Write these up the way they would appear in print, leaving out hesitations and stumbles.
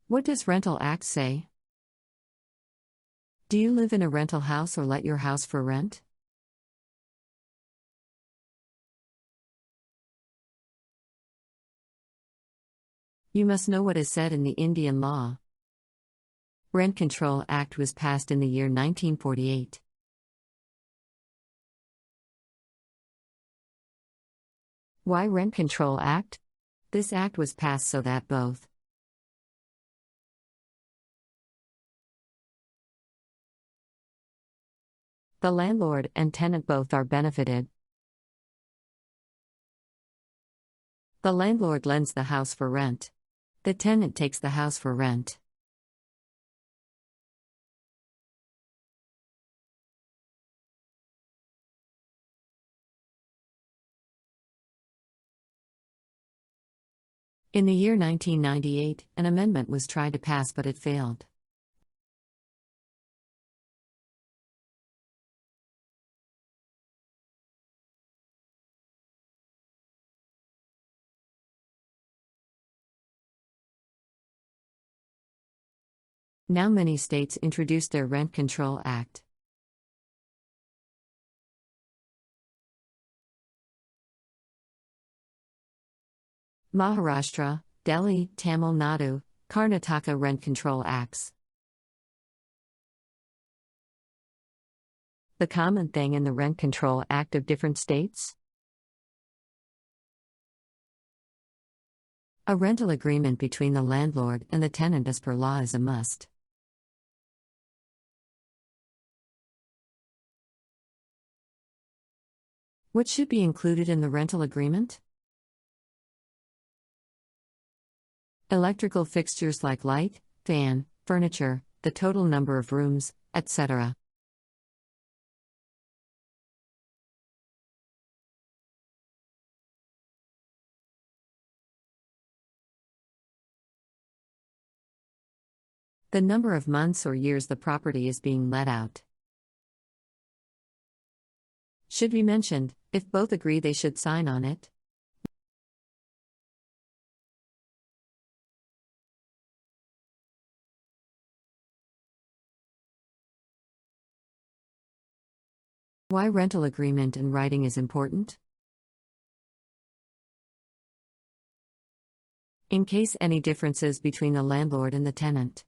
What does Rental Act say? Do you live in a rental house or let your house for rent? You must know what is said in the Indian law. Rent Control Act was passed in the year 1948. Why Rent Control Act? This act was passed so that both the landlord and tenant both are benefited. The landlord lends the house for rent. The tenant takes the house for rent. In the year 1998, an amendment was tried to pass but it failed. Now many states introduced their Rent Control Act. Maharashtra, Delhi, Tamil Nadu, Karnataka Rent Control Acts. The common thing in the Rent Control Act of different states? A rental agreement between the landlord and the tenant as per law is a must. What should be included in the rental agreement? Electrical fixtures like light, fan, furniture, the total number of rooms, etc. The number of months or years the property is being let out. Should be mentioned, if both agree they should sign on it. Why rental agreement in writing is important? In case any differences between the landlord and the tenant.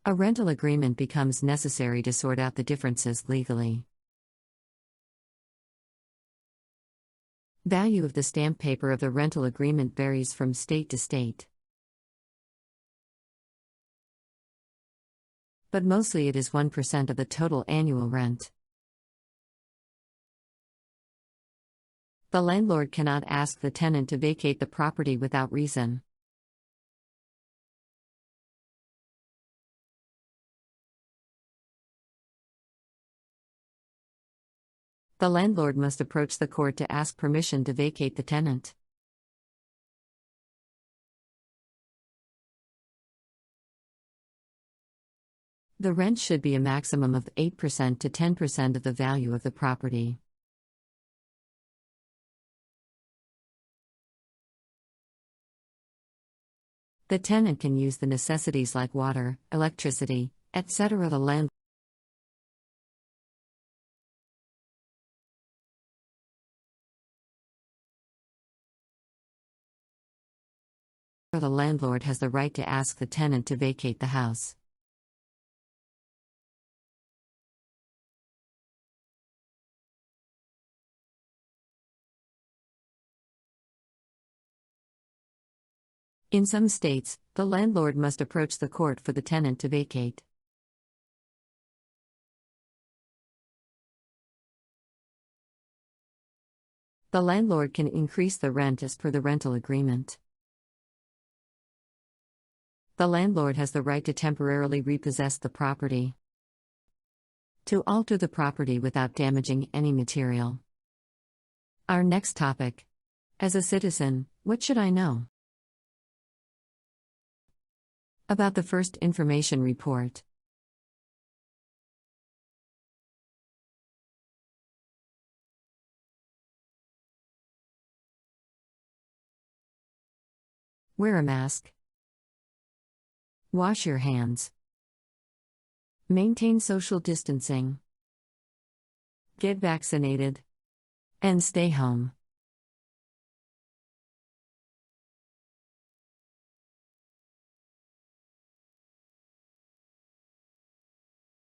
A rental agreement becomes necessary to sort out the differences legally. Value of the stamp paper of the rental agreement varies from state to state. But mostly it is 1% of the total annual rent. The landlord cannot ask the tenant to vacate the property without reason. The landlord must approach the court to ask permission to vacate the tenant. The rent should be a maximum of 8% to 10% of the value of the property. The tenant can use the necessities like water, electricity, etc. The landlord has the right to ask the tenant to vacate the house. In some states, the landlord must approach the court for the tenant to vacate. The landlord can increase the rent as per the rental agreement. The landlord has the right to temporarily repossess the property, to alter the property without damaging any material. Our next topic. As a citizen, what should I know about the first information report? Wear a mask. Wash your hands. Maintain social distancing. Get vaccinated. And stay home.